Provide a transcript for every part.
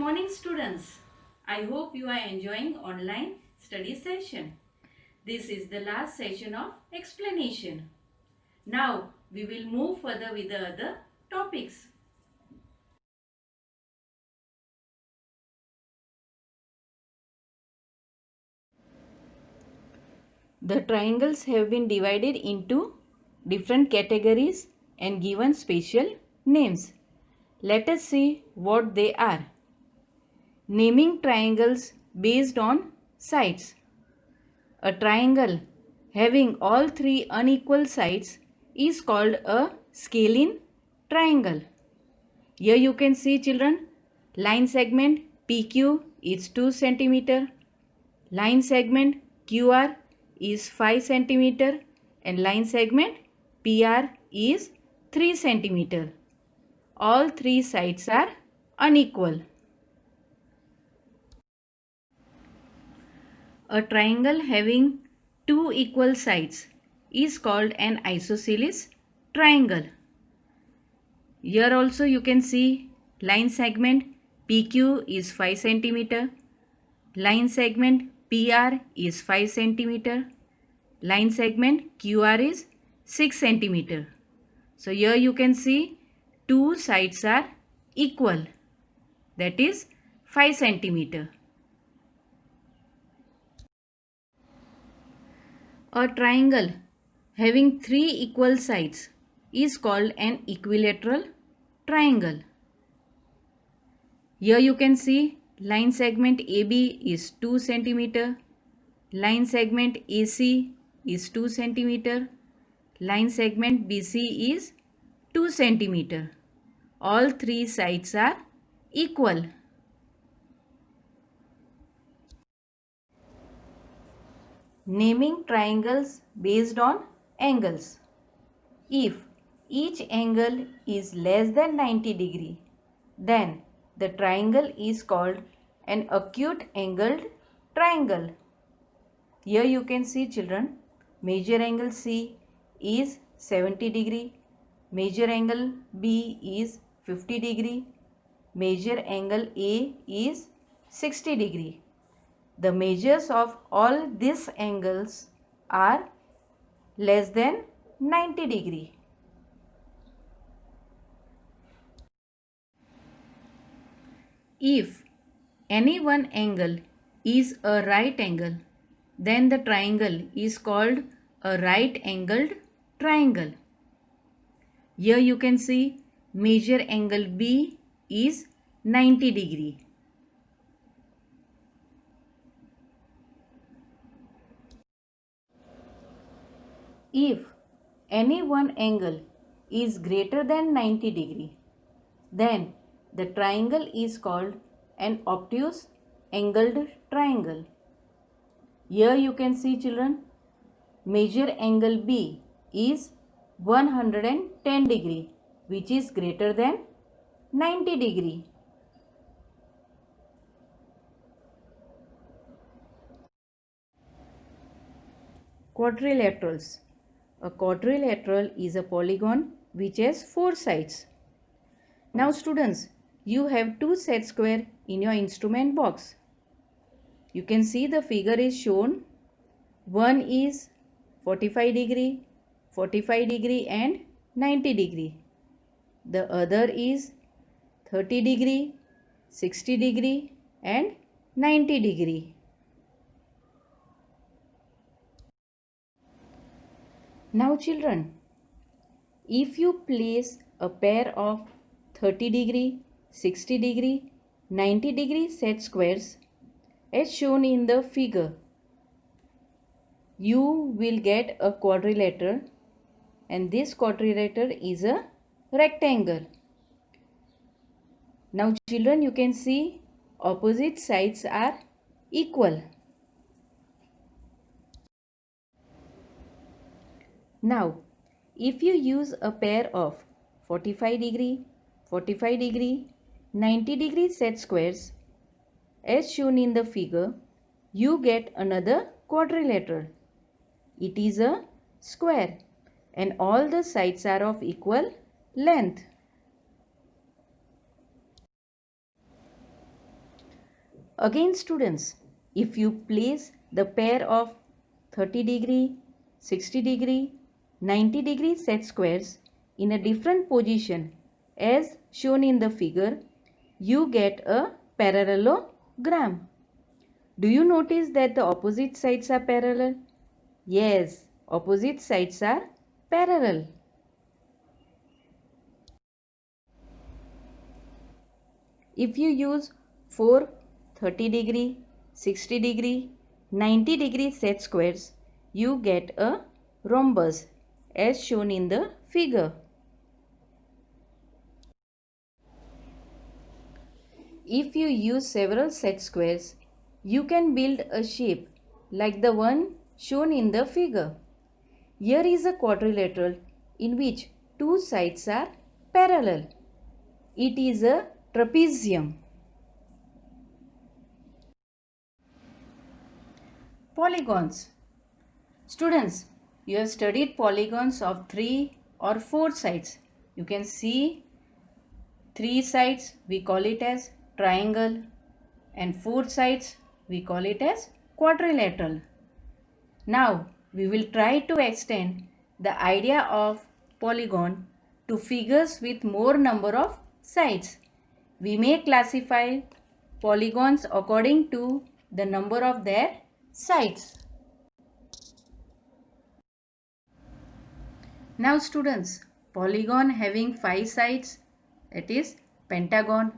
Morning students, I hope you are enjoying online study session. This is the last session of explanation. Now we will move further with the other topics. The triangles have been divided into different categories and given special names. Let us see what they are. Naming triangles based on sides. A triangle having all three unequal sides is called a scalene triangle. Here you can see children, line segment PQ is 2 cm, line segment QR is 5 cm and line segment PR is 3 cm. All three sides are unequal. A triangle having two equal sides is called an isosceles triangle. Here also you can see line segment PQ is 5 cm, line segment PR is 5 cm, line segment QR is 6 cm. So here you can see two sides are equal, that is 5 cm. A triangle having three equal sides is called an equilateral triangle. Here you can see line segment AB is 2 cm, line segment AC is 2 cm, line segment BC is 2 cm. All three sides are equal. Naming triangles based on angles. If each angle is less than 90 degree, then the triangle is called an acute angled triangle. Here you can see children, major angle C is 70 degree, major angle B is 50 degree, major angle A is 60 degree. The measures of all these angles are less than 90 degree. If any one angle is a right angle, then the triangle is called a right angled triangle. Here you can see major angle B is 90 degree. If any one angle is greater than 90 degree, then the triangle is called an obtuse angled triangle. Here you can see children, major angle B is 110 degree, which is greater than 90 degree. Quadrilaterals. A quadrilateral is a polygon which has four sides. Now students, you have two set square in your instrument box. You can see the figure is shown. One is 45 degree, 45 degree and 90 degree. The other is 30 degree, 60 degree and 90 degree. Now children, if you place a pair of 30 degree, 60 degree, 90 degree set squares as shown in the figure, you will get a quadrilateral, and this quadrilateral is a rectangle. Now children, you can see opposite sides are equal. Now if you use a pair of 45 degree, 45 degree, 90 degree set squares as shown in the figure, you get another quadrilateral. It is a square and all the sides are of equal length. Again students, if you place the pair of 30°, 60°, 90° set squares in a different position as shown in the figure, you get a parallelogram. Do you notice that the opposite sides are parallel? Yes, opposite sides are parallel. If you use 4 30°, 60°, 90° set squares, you get a rhombus as shown in the figure. If you use several set squares, you can build a shape like the one shown in the figure. Here is a quadrilateral in which two sides are parallel. It is a trapezium. Polygons. Students, you have studied polygons of 3 or 4 sides. You can see 3 sides we call it as triangle and 4 sides we call it as quadrilateral. Now we will try to extend the idea of polygon to figures with more number of sides. We may classify polygons according to the number of their sides. Now students, polygon having 5 sides, that is pentagon,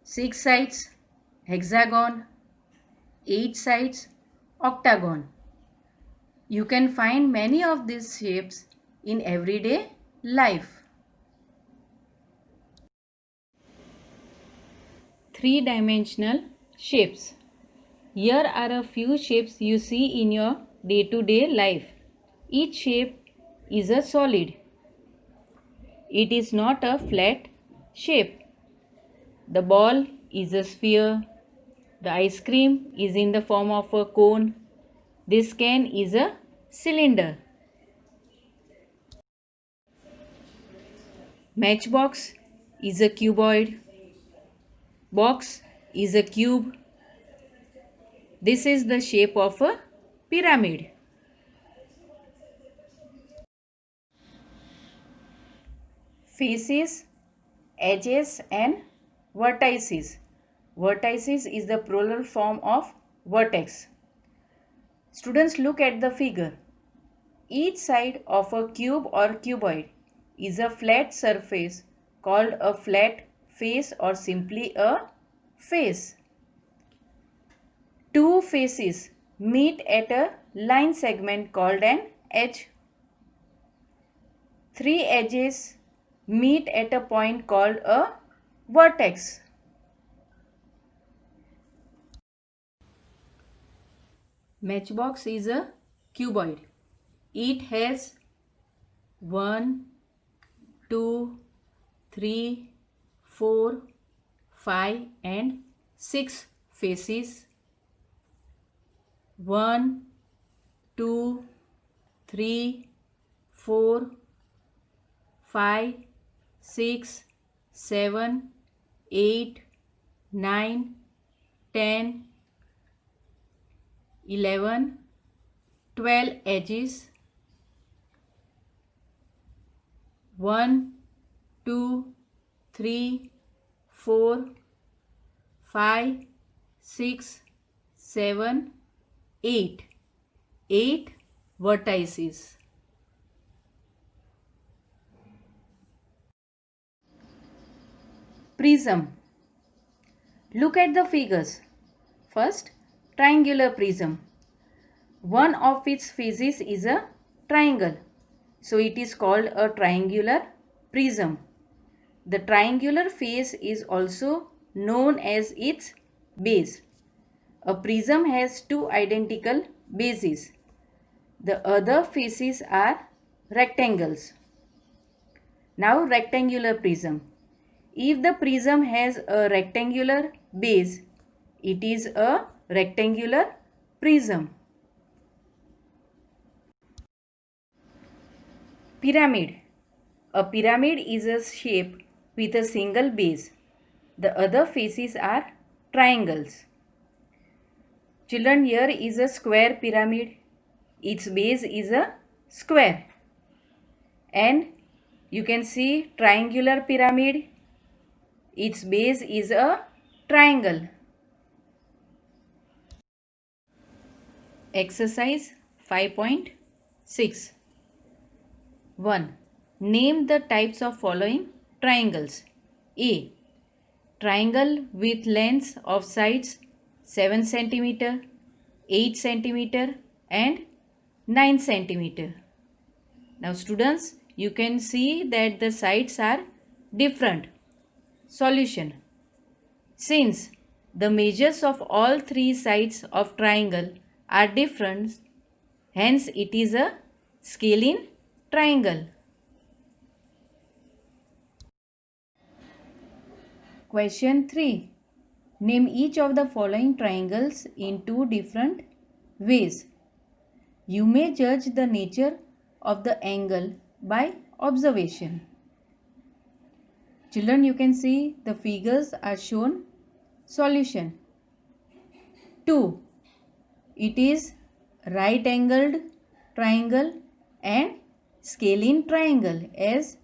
6 sides hexagon, 8 sides octagon. You can find many of these shapes in everyday life. Three-dimensional shapes. Here are a few shapes you see in your day-to-day life. Each shape is a solid. It is not a flat shape. The ball is a sphere. The ice cream is in the form of a cone. This can is a cylinder. Matchbox is a cuboid. Box is a cube. This is the shape of a pyramid. Faces, edges and vertices. Vertices is the plural form of vertex. Students, look at the figure. Each side of a cube or cuboid is a flat surface called a flat face or simply a face. Two faces meet at a line segment called an edge. Three edges meet at a point called a vertex. Matchbox is a cuboid. It has 1, 2, 3, 4, 5 and 6 faces. 1, 2, 3, 4, 5, 6, 7, 8, 9, 10, 11, 12 edges. 1, 2, 3, 4, 5, 6, 7, 8. 8 vertices. Prism. Look at the figures. First, triangular prism. One of its faces is a triangle, so it is called a triangular prism. The triangular face is also known as its base. A prism has two identical bases. The other faces are rectangles. Now rectangular prism. If the prism has a rectangular base, it is a rectangular prism. Pyramid. A pyramid is a shape with a single base. The other faces are triangles. Children, here is a square pyramid. Its base is a square. And you can see triangular pyramid. Its base is a triangle. Exercise 5.6. 1. Name the types of following triangles. A. Triangle with lengths of sides 7 cm, 8 cm and 9 cm. Now students, you can see that the sides are different. Solution. Since the measures of all three sides of triangle are different, hence it is a scalene triangle. Question 3. Name each of the following triangles in two different ways. You may judge the nature of the angle by observation. Children, you can see the figures are shown. Solution. 2. It is right angled triangle and scalene triangle as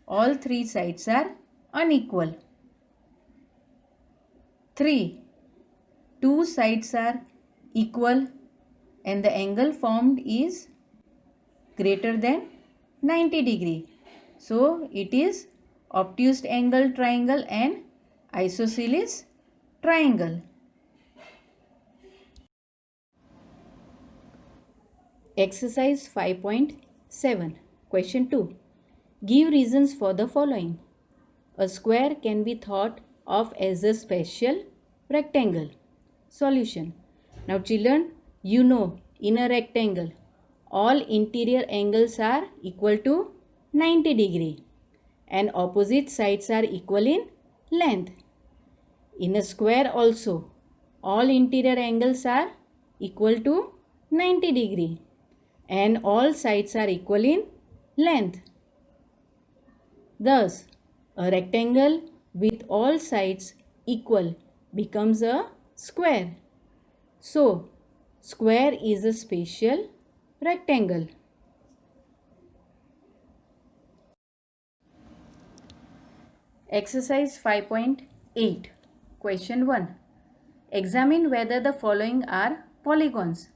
all three sides are unequal. 3. Two sides are equal and the angle formed is greater than 90 degree. So it is obtuse angle triangle and isosceles triangle. Exercise 5.7. Question 2. Give reasons for the following. A square can be thought of as a special rectangle. Solution. Now children, you know in a rectangle all interior angles are equal to 90 degree and opposite sides are equal in length. In a square also all interior angles are equal to 90 degree and all sides are equal in length. Thus, a rectangle with all sides equal becomes a square. So, square is a special rectangle. Exercise 5.8. Question 1. Examine whether the following are polygons.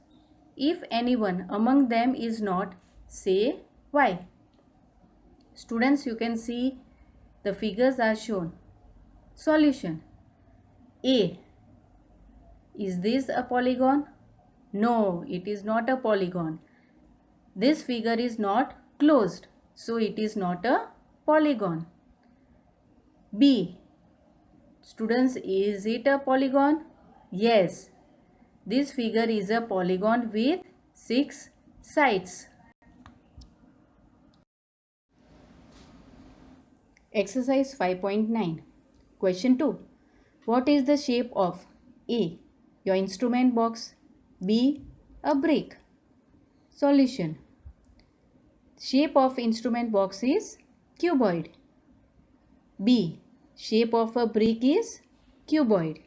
If anyone among them is not, say why. Students, you can see the figures are shown. Solution. A. Is this a polygon? No, it is not a polygon. This figure is not closed, so it is not a polygon. B. Students, is it a polygon? Yes. This figure is a polygon with 6 sides. Exercise 5.9. Question 2. What is the shape of A. Your instrument box, B. A brick? Solution. Shape of instrument box is cuboid. B. Shape of a brick is cuboid.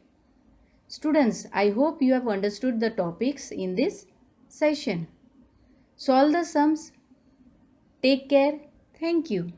Students, I hope you have understood the topics in this session. Solve the sums. Take care. Thank you.